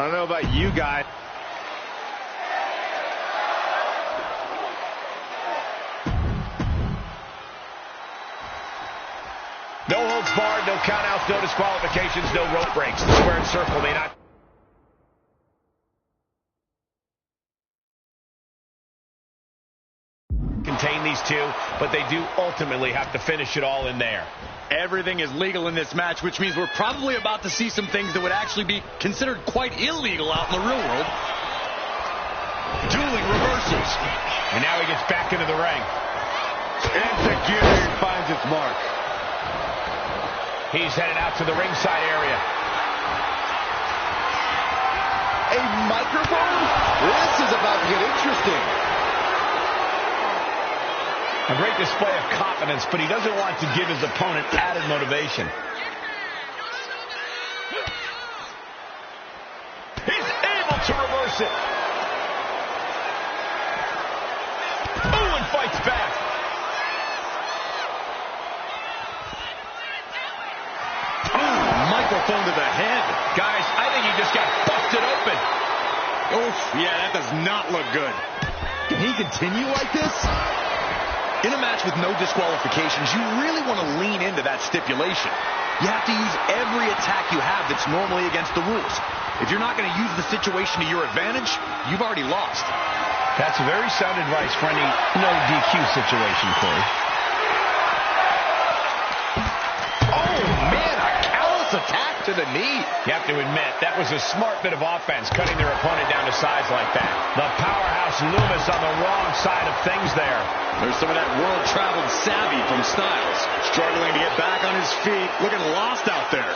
I don't know about you guys. No holds barred, no countouts, no disqualifications, no rope breaks. The squared circle may not contain these two, but they do ultimately have to finish it all in there. Everything is legal in this match, which means we're probably about to see some things that would actually be considered quite illegal out in the real world. Dueling reversals. And now he gets back into the ring. Execution finds its mark. He's headed out to the ringside area. A microphone? This is about to get interesting. A great display of confidence, but he doesn't want to give his opponent added motivation. He's able to reverse it. Oh, and fights back. Microphone to the head. Guys, I think he just got busted open. Oof, yeah, that does not look good. Can he continue like this? In a match with no disqualifications, you really want to lean into that stipulation. You have to use every attack you have that's normally against the rules. If you're not going to use the situation to your advantage, you've already lost. That's very sound advice for any no DQ situation, Corey. Oh, man, a callous attack to the knee. You have to admit, that was a smart bit of offense, cutting their opponent down to size like that. The powerhouse Loomis on the wrong side of things there. There's some of that world-traveled savvy from Styles. Struggling to get back on his feet, looking lost out there.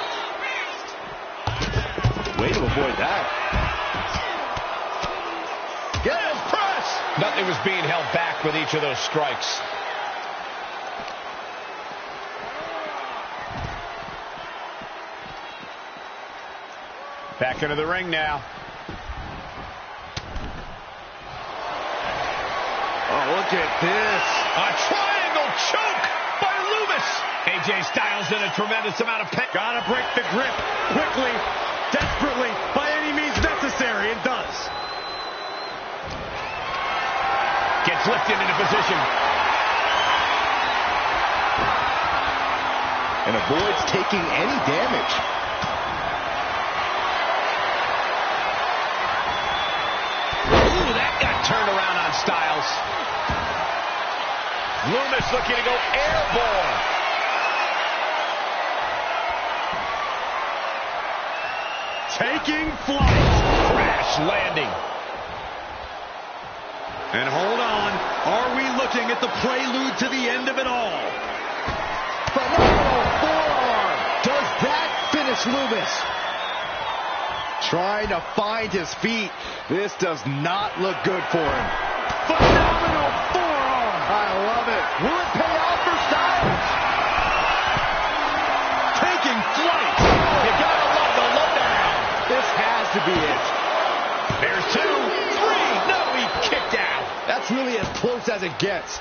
Way to avoid that. Get his press! Nothing was being held back with each of those strikes. Back into the ring now. Oh, look at this. A triangle choke by Loomis. AJ Styles in a tremendous amount of pain. Gotta break the grip quickly, desperately, by any means necessary. It does. Gets lifted into position. And avoids taking any damage. Ooh, that got turned around on Styles. Loomis looking to go airborne. Taking flight. Crash landing. And hold on. Are we looking at the prelude to the end of it all? Phenomenal forearm. Does that finish Loomis? Trying to find his feet. This does not look good for him. Phenomenal forearm. I love it. Will it pay off for Styles? Taking flight. You gotta love the lowdown. This has to be it. There's 2, 3. No, he kicked out. That's really as close as it gets.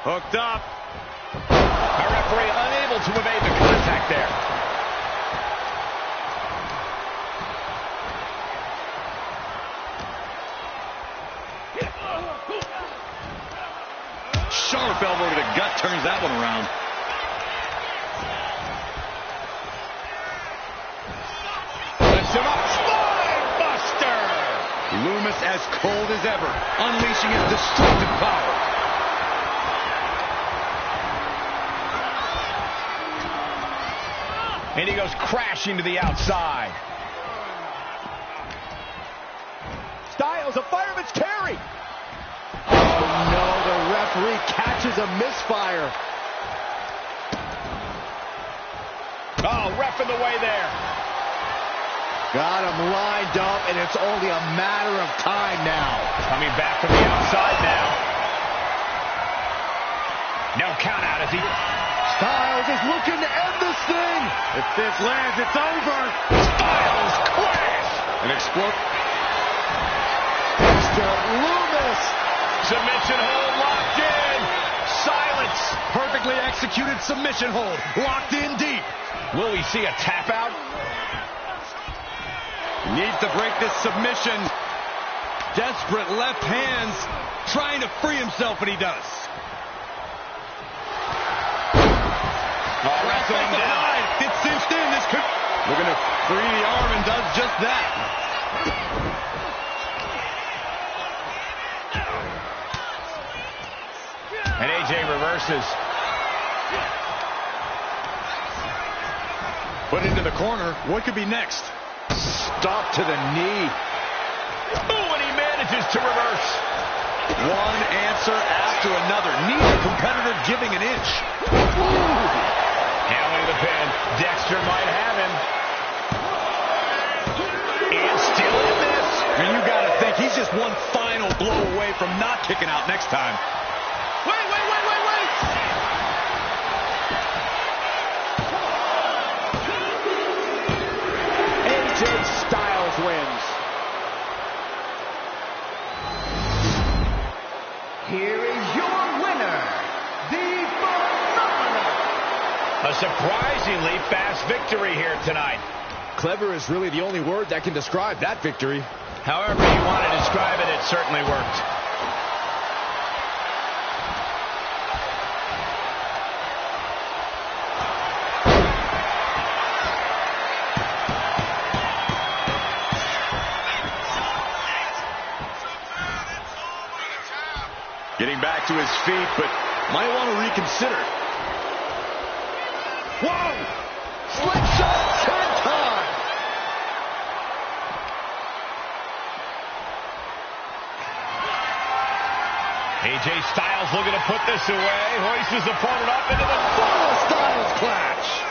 Hooked up. A referee unable to evade the contact there. Sharp elbow to the gut turns that one around. Lifts him up. Spine buster. Loomis as cold as ever, unleashing his destructive power. And he goes crashing to the outside. Styles, a fireman's carry. Oh, no, the referee catches a misfire. Oh, ref in the way there. Got him lined up, and it's only a matter of time now. Coming back from the outside now. No count out as he... Styles is looking to end this thing. If this lands, it's over. Styles crash. An explode. Mr. Loomis. Submission hold locked in. silence. Perfectly executed submission hold. Locked in deep. Will we see a tap out? Needs to break this submission. Desperate left hands. Trying to free himself, and he does. Wrestling him down. Gets cinched in. This could... Looking to free the arm and does just that. And AJ reverses. Put into the corner. What could be next? Stop to the knee. Ooh, and he manages to reverse. One answer after another. Neither competitor giving an inch. Handling the pin. Dexter might have him. And still in this. I mean, you got to think he's just one final blow away from not kicking out next time. Wait. AJ Styles wins. Here is your winner, the Phenomenal. A surprisingly fast victory here tonight. Clever is really the only word that can describe that victory. However you want to describe it, it certainly worked. Getting back to his feet, but might want to reconsider. Whoa! Slingshot senton! AJ Styles looking to put this away. Hoists his opponent up into the Full Styles clutch!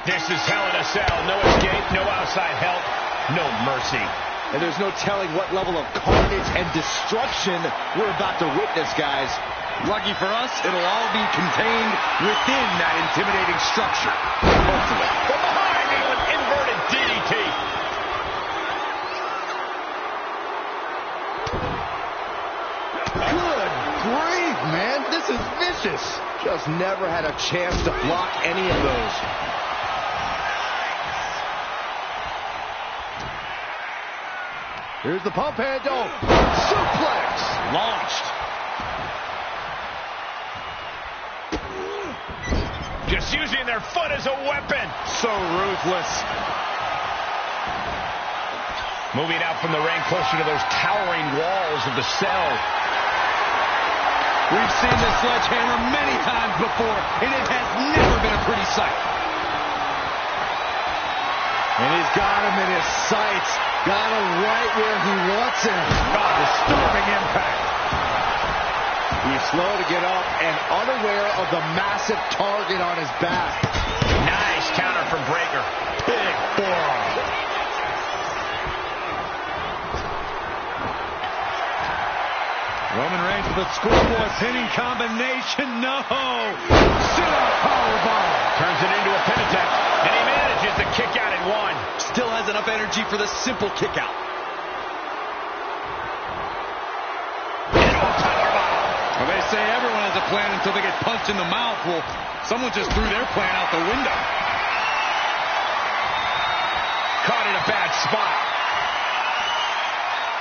This is Hell in a Cell. No escape, no outside help, no mercy. And there's no telling what level of carnage and destruction we're about to witness, guys. Lucky for us, it'll all be contained within that intimidating structure. Hopefully. From behind me with inverted DDT. Good grief, man. This is vicious. Just never had a chance to block any of those. Here's the pump handle. Suplex. Launched. Just using their foot as a weapon. So ruthless. Moving out from the ring closer to those towering walls of the cell. We've seen this sledgehammer many times before, and it has never been a pretty sight. And he's got him in his sights. Got him right where he wants him. Oh, disturbing impact. He's slow to get up and unaware of the massive target on his back. Nice counter from Breaker. Big forearm. Roman Reigns with a schoolboy pinning combination. No! Sit-up powerbomb. Turns it into a pin attempt, and he manages to kick out at one. Still has enough energy for the simple kick out. Into a powerbomb. Well, they say everyone has a plan until they get punched in the mouth. Well, someone just threw their plan out the window. Caught in a bad spot.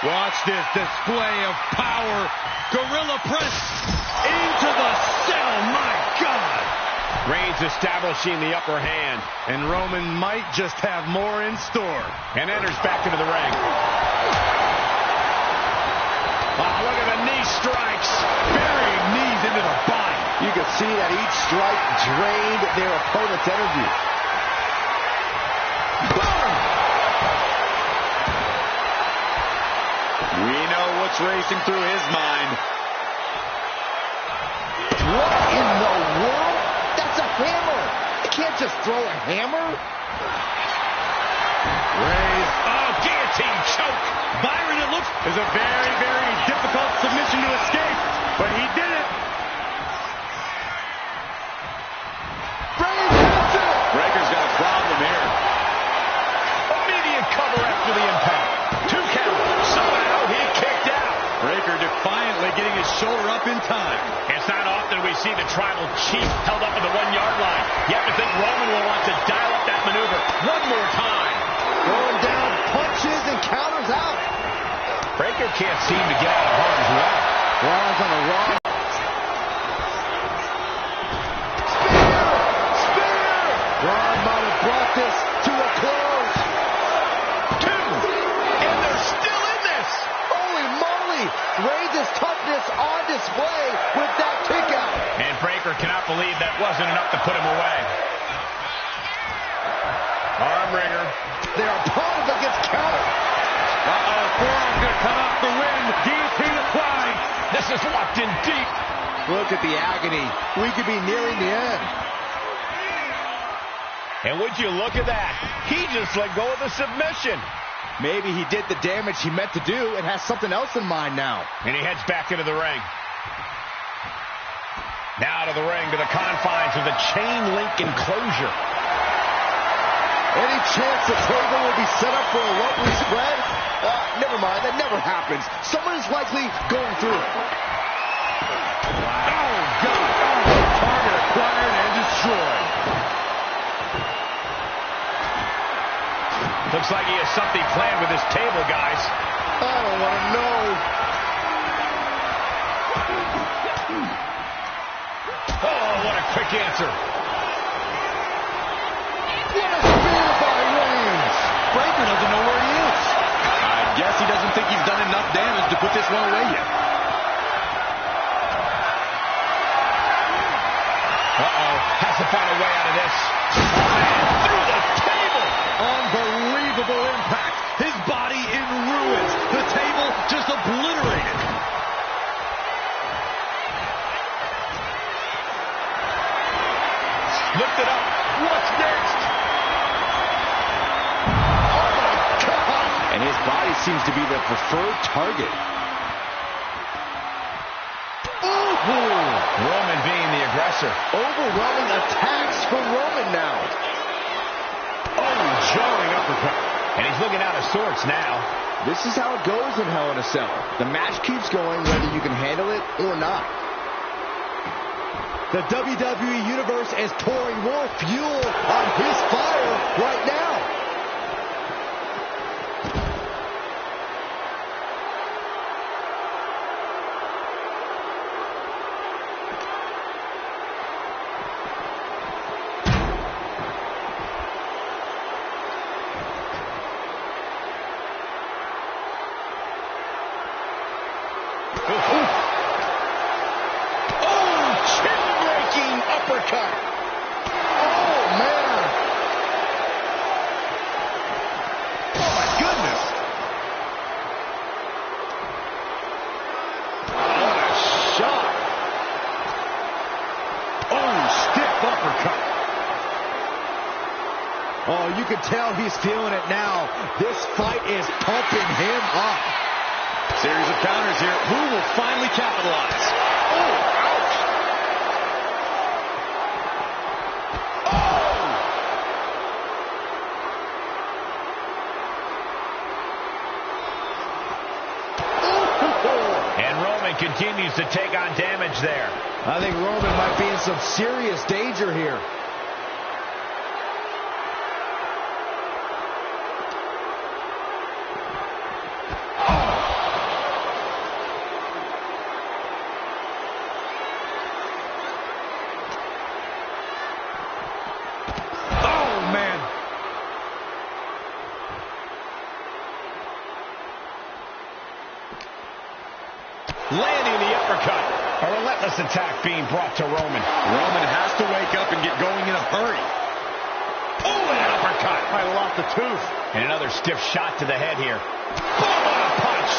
Watch this display of power. Gorilla press into the cell. My God. Reigns establishing the upper hand. And Roman might just have more in store. And enters back into the ring. Oh, look at the knee strikes. Burying knees into the body. You can see that each strike drained their opponent's energy. Boom! We know what's racing through his mind. What in the world? That's a hammer. You can't just throw a hammer. Raised. Oh, guillotine choke. Byron, it looks is a very, very difficult submission to escape, but he did it. Breaker's got a problem here. Immediate cover after the impact. 2 count. Somehow he kicked out. Breaker defiantly getting his shoulder up in time. It's not often we see the tribal chief held up at the 1-yard line. You have to think Roman will want to dial up that maneuver one more time. Throwing down punches and counters out. Breaker can't seem to get out of harm's way. Ron's on a run. Spear! Ron might have brought this to a close. 2. And they're still in this. Holy moly! Reigns' toughness on display with that kick out. And Breaker cannot believe that wasn't enough to put him away. Arm wringer. Their opponent that gets countered. Forearm's going to come off the wind. Guillotine applied. This is locked in deep. Look at the agony. We could be nearing the end. And would you look at that? He just let go of the submission. Maybe he did the damage he meant to do and has something else in mind now. And he heads back into the ring. Now to the ring, to the confines of the chain link enclosure. Any chance the table will be set up for a ropey spread? Never mind, that never happens. Someone is likely going through it. Oh, God. Target acquired and destroyed. Looks like he has something planned with his table, guys. I don't want to know. Oh, what a quick answer. What a spear by Reigns. Breaker doesn't know where he is. I guess he doesn't think he's done enough damage to put this one away yet. Uh-oh. Has to find a way out of this. And through the table. Unbelievable impact. His body in ruins. The table just obliterated. Lift it up. What's next? body seems to be the preferred target. Roman being the aggressor. Overwhelming attacks for Roman now. Oh, jarring uppercut. And he's looking out of sorts now. This is how it goes in Hell in a Cell. The match keeps going whether you can handle it or not. The WWE Universe is pouring more fuel on his fire right now. Uppercut. Oh, man. Oh, my goodness. What a shot. Oh, stiff uppercut. Oh, you can tell he's feeling it now. This fight is pumping him up. Series of counters here. Who will finally capitalize? Oh, ouch. Continues to take on damage there. I think Roman might be in some serious danger here. Oh, man. Landing the uppercut. A relentless attack being brought to Roman. Roman has to wake up and get going in a hurry. Oh, an uppercut. I lost the tooth. And another stiff shot to the head here. Boom, what a punch.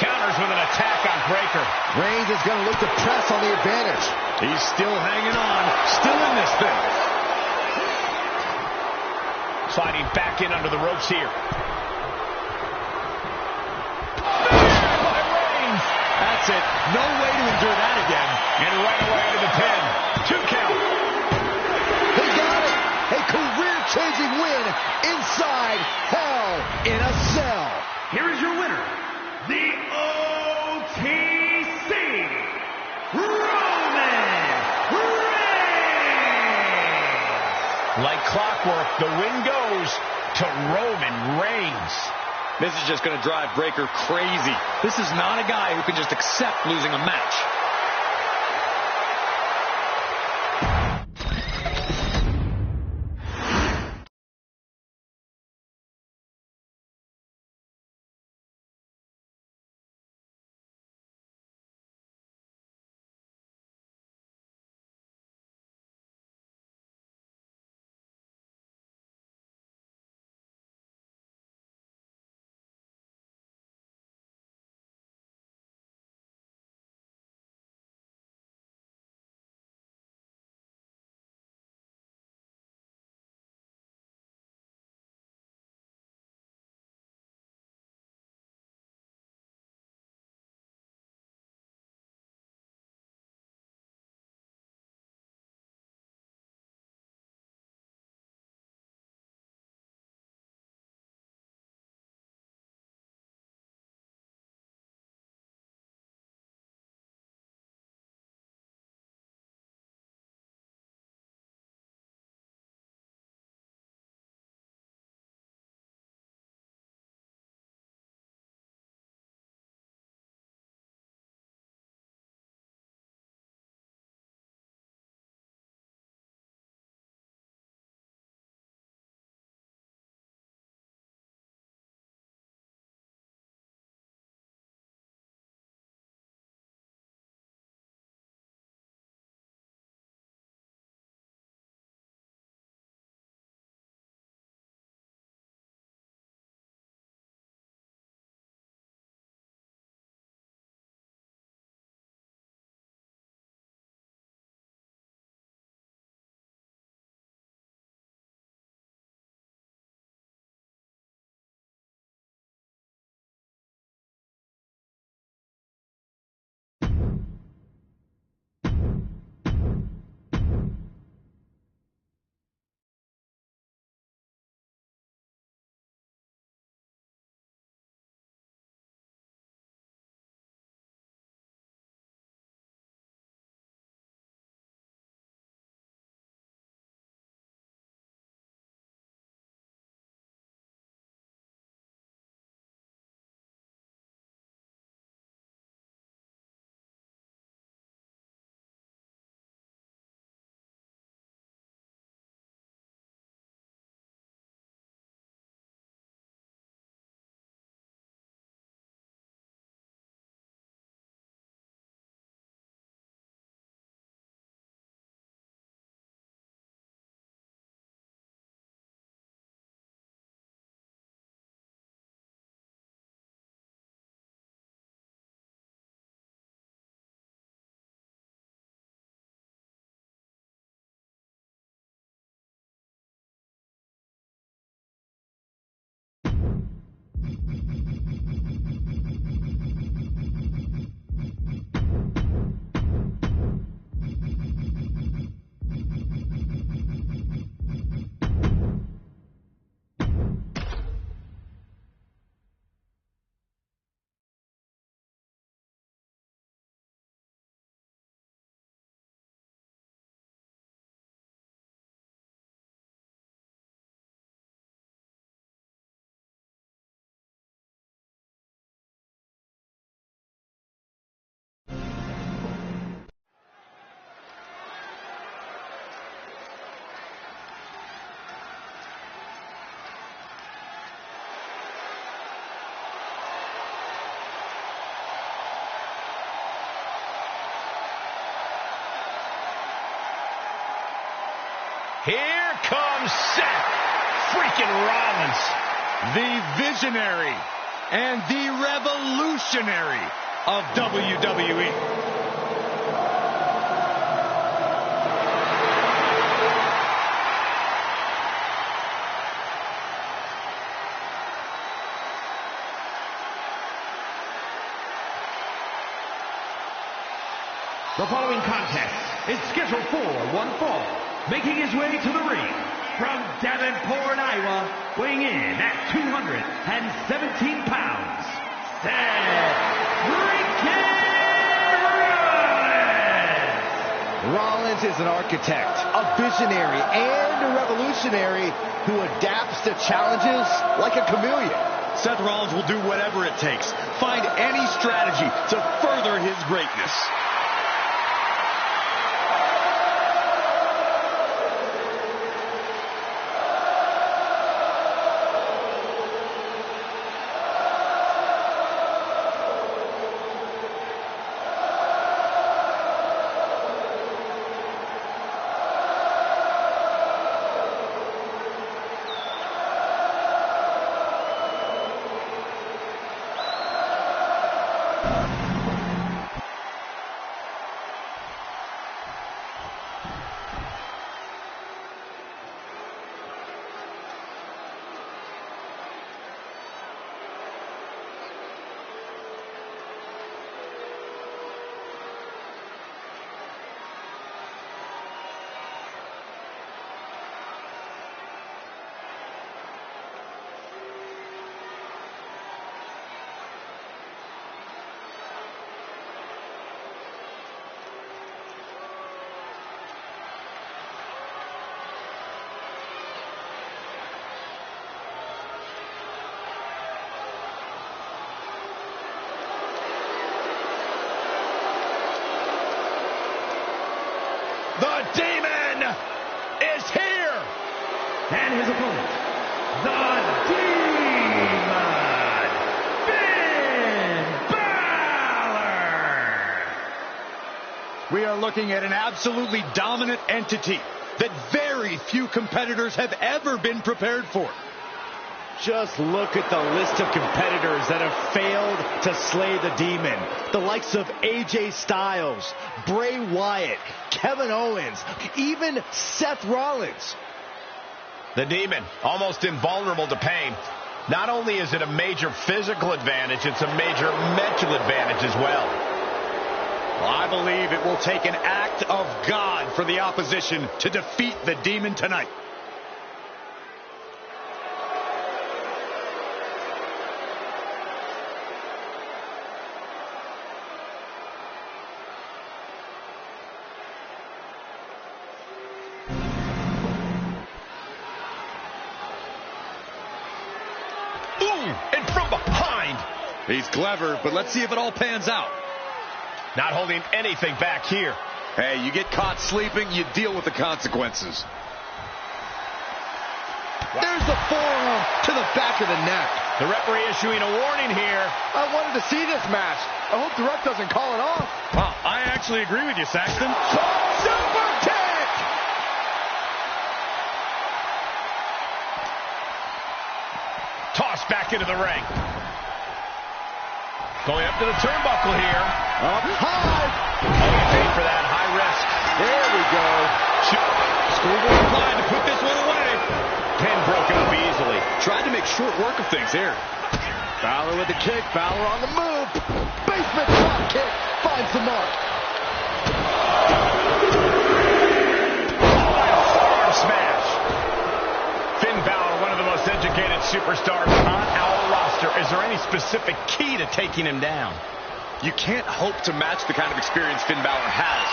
Counters with an attack on Breakker. Reigns is going to look to press on the advantage. He's still hanging on. Still in this thing. Sliding back in under the ropes here. That's it. No way to endure that again. And right away into the pin. 2 count. He got it. A career-changing win inside Hell in a Cell. Here is your winner, the OTC, Roman Reigns. Like clockwork, the win goes to Roman Reigns. This is just going to drive Breakker crazy. This is not a guy who can just accept losing a match. Here comes Seth freaking Rollins. The visionary and the revolutionary of WWE. The following contest is scheduled for one fall. Making his way to the ring from Davenport, Iowa, weighing in at 217 pounds, Seth Rollins. Rollins is an architect, a visionary, and a revolutionary who adapts to challenges like a chameleon. Seth Rollins will do whatever it takes, find any strategy to further his greatness. The Demon is here! And his opponent, the Demon, Finn Balor. We are looking at an absolutely dominant entity that very few competitors have ever been prepared for. Just look at the list of competitors that have failed to slay the Demon. The likes of AJ Styles, Bray Wyatt, Kevin Owens, even Seth Rollins. The Demon, almost invulnerable to pain. Not only is it a major physical advantage, it's a major mental advantage as well. I believe it will take an act of God for the opposition to defeat the Demon tonight. And from behind. He's clever, but let's see if it all pans out. Not holding anything back here. Hey, you get caught sleeping, you deal with the consequences. Wow. There's the forearm to the back of the neck. The referee issuing a warning here. I wanted to see this match. I hope the ref doesn't call it off. Well, I actually agree with you, Saxton. Super kick! Tossed back into the ring. Going up to the turnbuckle here. Up high. Getting paid for that. High risk. There we go. Schoolboy applied to put this one away. Pin broken up easily. Tried to make short work of things here. Balor with the kick. Balor on the move. Basement drop kick. Finds the mark. Arm smash. Finn Balor, one of the most educated superstars on our roster. Is there any specific key to taking him down? You can't hope to match the kind of experience Finn Balor has.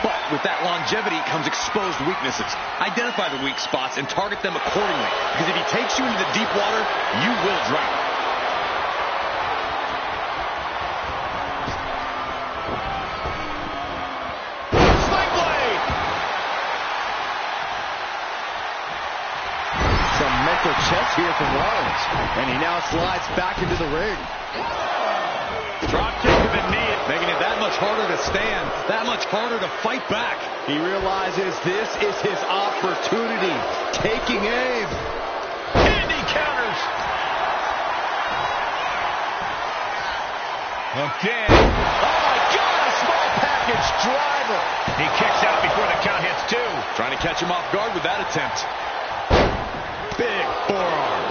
But with that longevity comes exposed weaknesses. Identify the weak spots and target them accordingly. Because if he takes you into the deep water, you will drown. Sling blade! Some mental chess here from Rollins. And he now slides back into the ring. Drop kick to the knee, making it that much harder to stand, that much harder to fight back. He realizes this is his opportunity. Taking aim. And he counters. Again. Oh my God, a small package driver. He kicks out before the count hits two. Trying to catch him off guard with that attempt. Big forearm.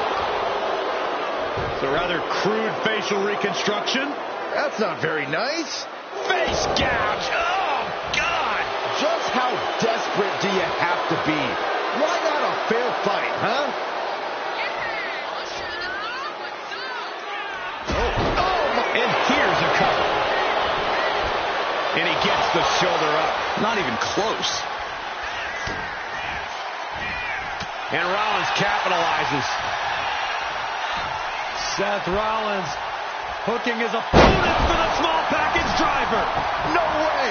It's a rather crude facial reconstruction. That's not very nice. Face gouge. Oh, God. Just how desperate do you have to be? Why not a fair fight, huh? And here's a cover. And he gets the shoulder up. Not even close. And Rollins capitalizes. Seth Rollins hooking his opponent for the small package driver. No way.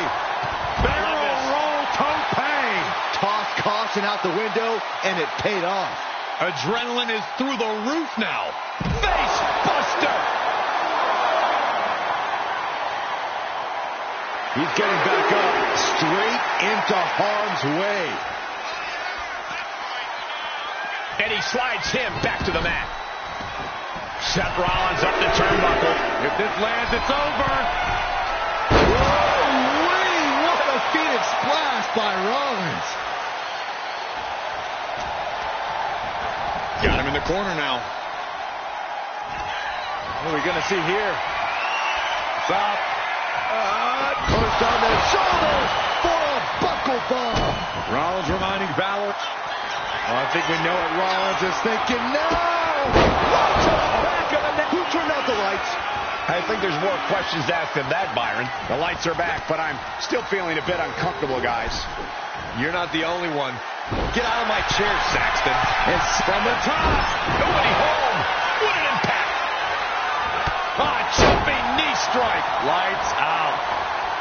Barrel roll tope. Toss caution out the window, and it paid off. Adrenaline is through the roof now. Face buster. He's getting back up, straight into harm's way. And he slides him back to the mat. Seth Rollins up the turnbuckle. If this lands, it's over. Whoa-wee, what a defeated splash by Rollins. Got him in the corner now. What are we going to see here? Stop. Pushed on the shoulder for a buckle bomb. Rollins reminding Balor. Oh, I think we know what Rollins is thinking now. Right to the back of the neck. Who turned out the lights? I think there's more questions asked than that, Byron. The lights are back, but I'm still feeling a bit uncomfortable, guys. You're not the only one. Get out of my chair, Saxton. It's from the top. Nobody home. What an impact. Jumping knee strike. Lights out.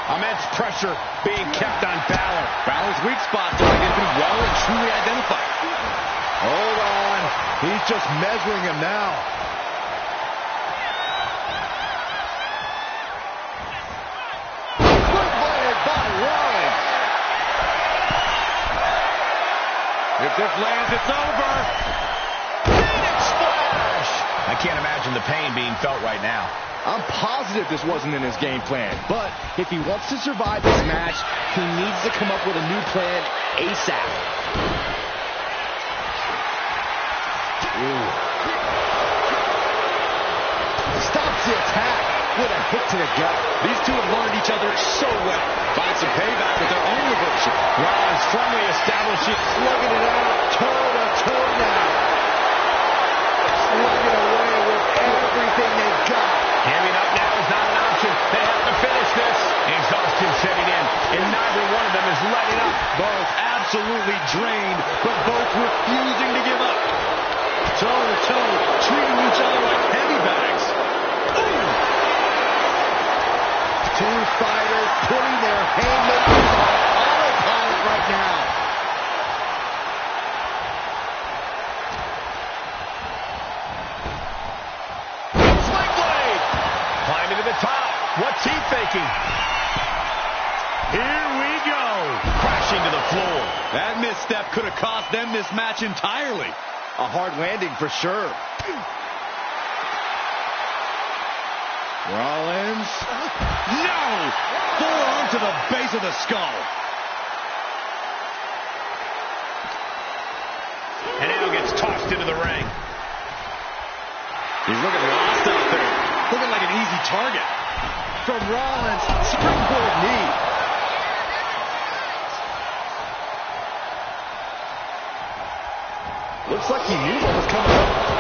Immense pressure being kept on Balor. Balor's weak spots are getting well and truly identified. Hold on. He's just measuring him now. Footballed by Rollins. If this lands, it's over. Phoenix splash. I can't imagine the pain being felt right now. I'm positive this wasn't in his game plan, but if he wants to survive this match, he needs to come up with a new plan ASAP. Ooh. Stops the attack with a hit to the gut. These two have learned each other so well. Find some payback with their own reversal. Rollins firmly establishing, slugging it out, toe-to-toe now. Slugging away with everything they've got. Giving up now is not an option. They have to finish this. Exhaustion setting in, and neither one of them is letting up. Both absolutely drained, but both refusing to give up. Toe-to-toe, treating each other like heavy bags. Ooh. Two fighters putting their haymakers on autopilot right now. Climbing to the top. What's he thinking? Here we go. Crashing to the floor. That misstep could have cost them this match entirely. A hard landing for sure. Rollins. No! Forearm to the base of the skull. And now gets tossed into the ring. He's looking lost out there. looking like an easy target. From Rollins, springboard knee. Looks like he knew what was coming up.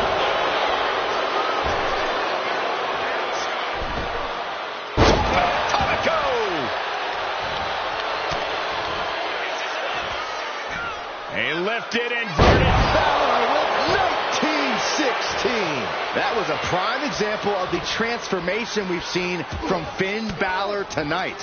He lifted inverted. Balor with 1916. That was a prime example of the transformation we've seen from Finn Balor tonight.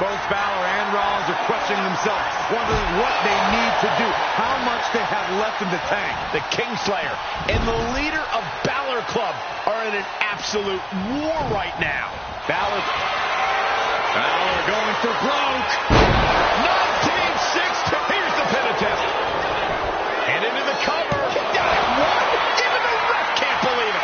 Both Balor and Rollins are questioning themselves, wondering what they need to do, how much they have left in the tank. The Kingslayer and the leader of Balor Club are in an absolute war right now. Balor going for broke. 19-6. Here's the pin attempt. And into the cover. He got it. What? Even the ref can't believe it.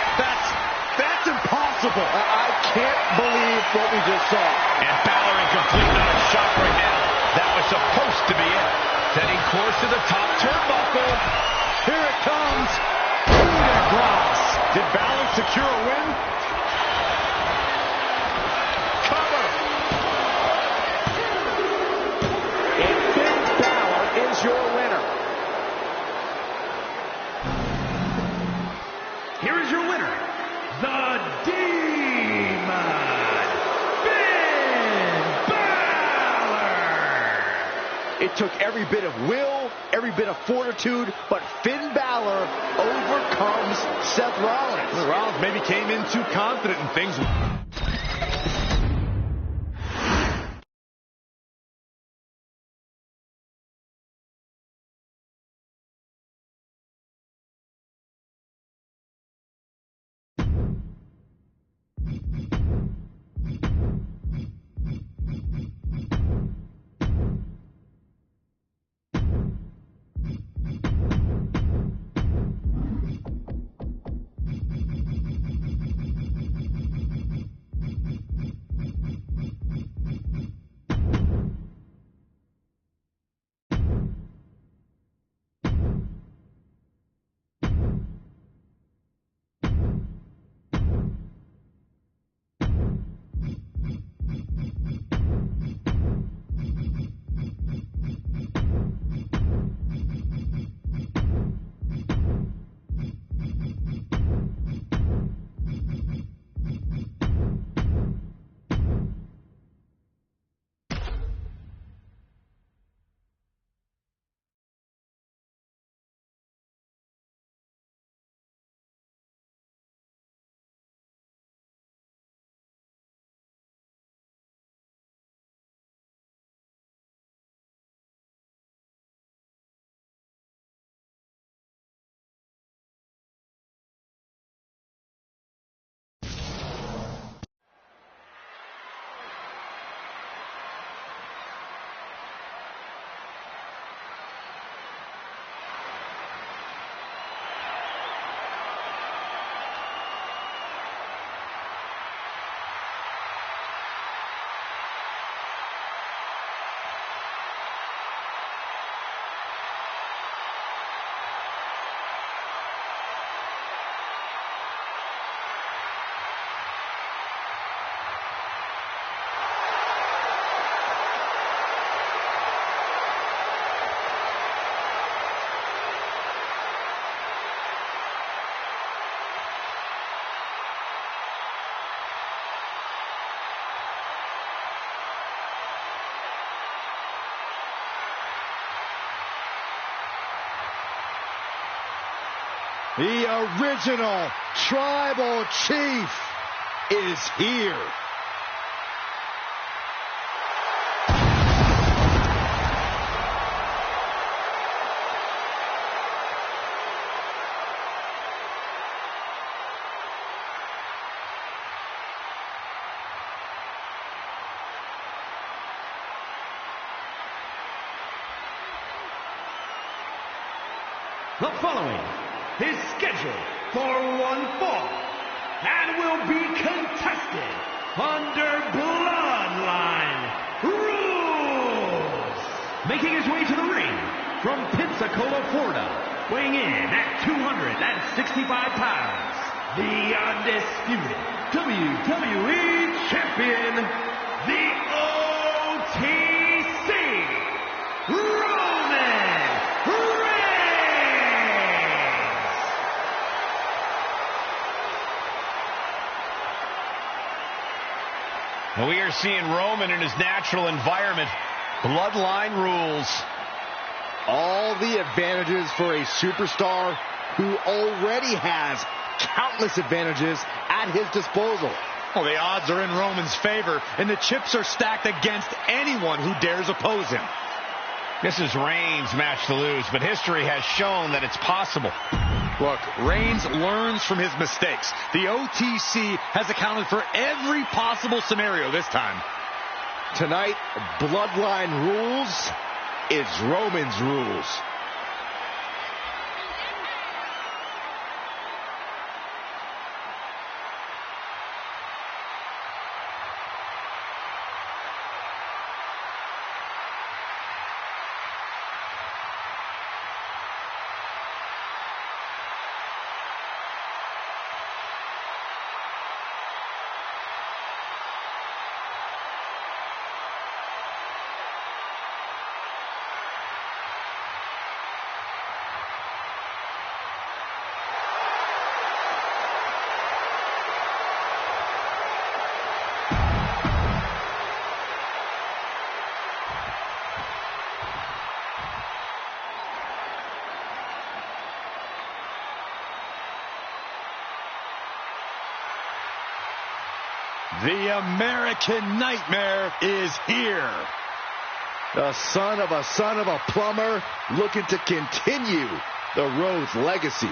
That's impossible. I can't believe what we just saw. And Balor in complete and utter shock right now. That was supposed to be it. Heading close to the top turnbuckle. Here it comes. Coup de grace. Did Balor secure a win? Cover. And Finn Balor is your winner. Here is your winner, the Demon, Finn Balor. It took every bit of will, every bit of fortitude, but Finn Balor overcomes Seth Rollins. Well, Rollins maybe came in too confident in things. The original Tribal Chief is here. The following is scheduled for one fall and will be contested under Bloodline rules. Making his way to the ring from Pensacola, Florida, weighing in at 265 pounds, the undisputed WWE Champion, the OTC, Roman Reigns. And we are seeing Roman in his natural environment. Bloodline rules. All the advantages for a superstar who already has countless advantages at his disposal. Well, the odds are in Roman's favor, and the chips are stacked against anyone who dares oppose him. This is Reigns' match to lose, but history has shown that it's possible. Look, Reigns learns from his mistakes. The OTC has accounted for every possible scenario this time. Tonight, Bloodline rules is Roman's rules. The American Nightmare is here. The son of a plumber looking to continue the Rhodes legacy.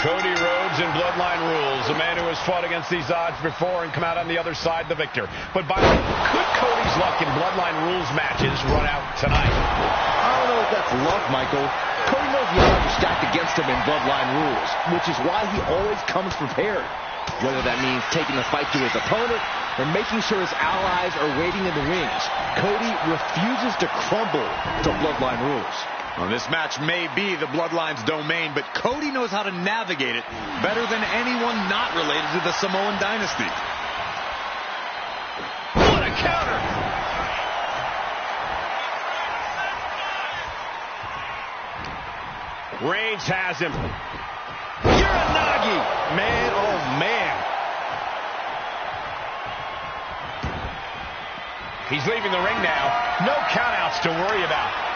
Cody Rhodes in Bloodline rules, a man who has fought against these odds before and come out on the other side the victor. But by the way, could Cody's luck in Bloodline rules matches run out tonight? I don't know if that's luck, Michael. Cody knows the odds are stacked against him in Bloodline rules, which is why he always comes prepared. Whether that means taking the fight to his opponent or making sure his allies are waiting in the wings, Cody refuses to crumble to Bloodline rules. Well, this match may be the Bloodline's domain, but Cody knows how to navigate it better than anyone not related to the Samoan dynasty. What a counter! Reigns has him. Uranagi! Man, oh man. He's leaving the ring now. No countouts to worry about.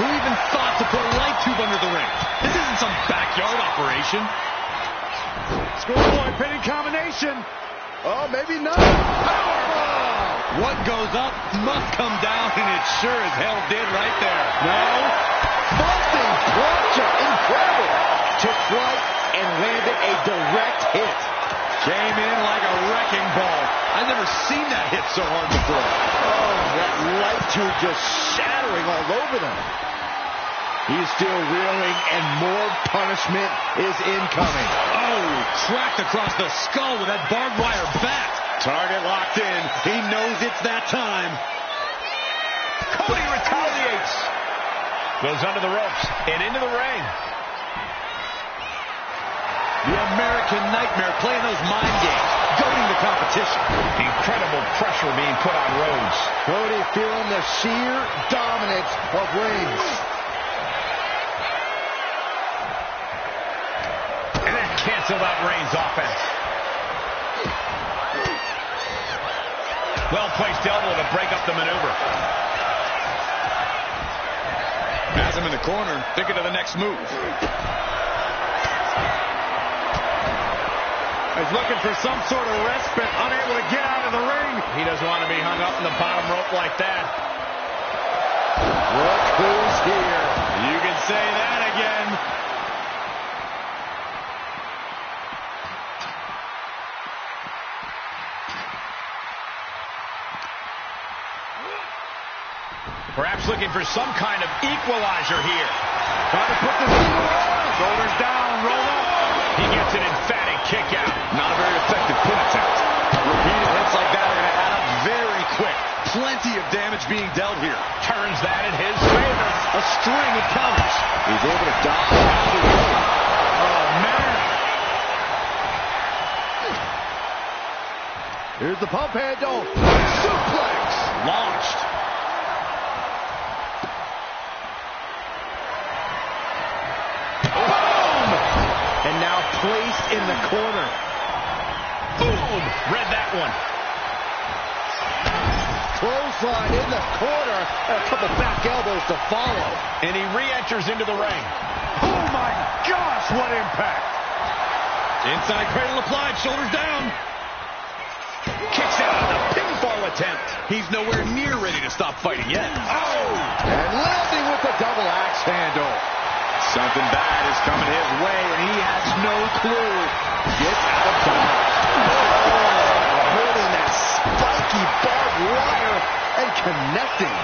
Who even thought to put a light tube under the ring? This isn't some backyard operation. Schoolboy pinning combination. Oh, maybe not. Powerball! What goes up must come down, and it sure as hell did right there. No. Busting plancha. Incredible. Took flight and landed a direct hit. Came in like a wrecking ball. I've never seen that hit so hard before. Oh, that light tube just shattering all over them. He's still reeling, and more punishment is incoming. Oh, tracked across the skull with that barbed wire bat. Target locked in. He knows it's that time. Cody retaliates. Goes under the ropes and into the ring. The American Nightmare playing those mind games, goading the competition. Incredible pressure being put on Rhodes. Cody feeling the sheer dominance of Reigns. And that canceled out Reigns' offense. Well-placed elbow to break up the maneuver. Has him in the corner, thinking of the next move. He's looking for some sort of respite, unable to get out of the ring. He doesn't want to be hung up in the bottom rope like that. Look who's here. You can say that again. Perhaps looking for some kind of equalizer here. Trying to put the Zero on. Shoulders down, roll up. He gets an emphatic kick out. Not a very effective pin attempt. Repeated hits like that are going to add up very quick. Plenty of damage being dealt here. Turns that in his favor. A string of counters. He's able to dodge out of the way. Oh, man. Here's the pump handle. Suplex. Launched. And now placed in the corner. Boom! Read that one. Clothesline in the corner. And a couple back elbows to follow. And he re-enters into the ring. Oh, my gosh, what impact. Inside cradle applied, shoulders down. Kicks out on the pinfall attempt. He's nowhere near ready to stop fighting yet. Oh! And landing with the double axe handle. Something bad is coming his way, and he has no clue. Gets out of bounds. Oh, holding that spiky barbed wire and connecting.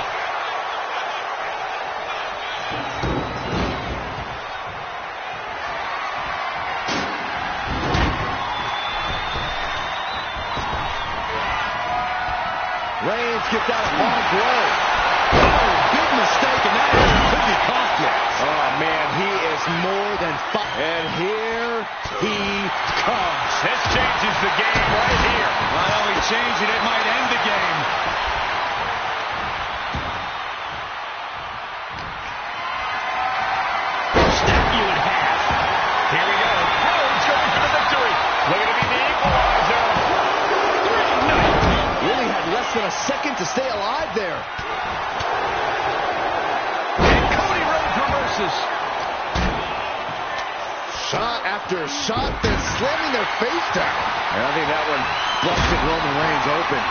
Reigns gets out of harm's way. Oh, big mistake, and that could be costly. Oh, man, he is more than fine. And here he comes. This changes the game right here. Not only change it, it might end the game. Snap you in half. Here we go. Rhodes going for the victory. Looking to be the equalizer. Really had less than a second to stay alive there. And Cody Rhodes reverses. Shot after shot, then slamming their face down. And I think that one busted Roman Reigns open.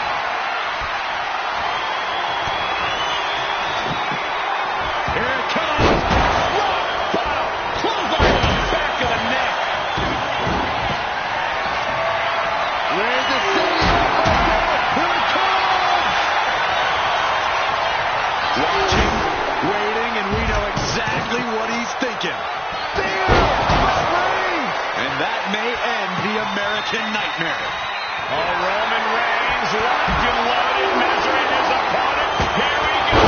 Here it comes. Rock bottom. Clothesline to the back of the neck. Reigns is sitting. Here it comes. Watching, waiting, and we know exactly what he's thinking. And that may end the American Nightmare. Oh, Roman Reigns locked and loaded, measuring his opponent. Here we go.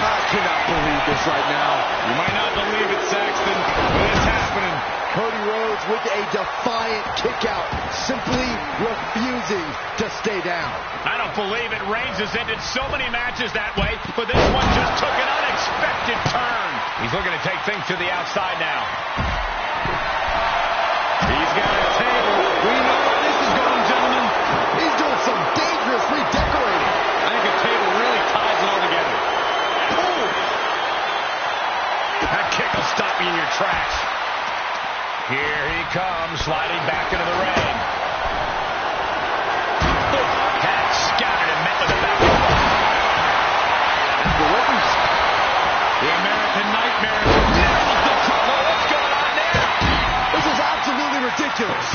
I cannot believe this right now. You might not believe it, Saxton, but it's happening. Cody Rhodes with a defiant kick out, simply refusing to stay down. I don't believe it. Reigns has ended so many matches that way, but this one just took an unexpected turn. He's looking to take things to the outside now. He's got a table. We know where this is going, gentlemen. He's doing some dangerous redecorating. I think a table really ties it all together. Ooh. That kick will stop you in your tracks. Here he comes, sliding back into the ring. Had scouted and met with a back elbow. After Rhodes, The American Nightmare nails the trouble. What's going on there? this is absolutely ridiculous.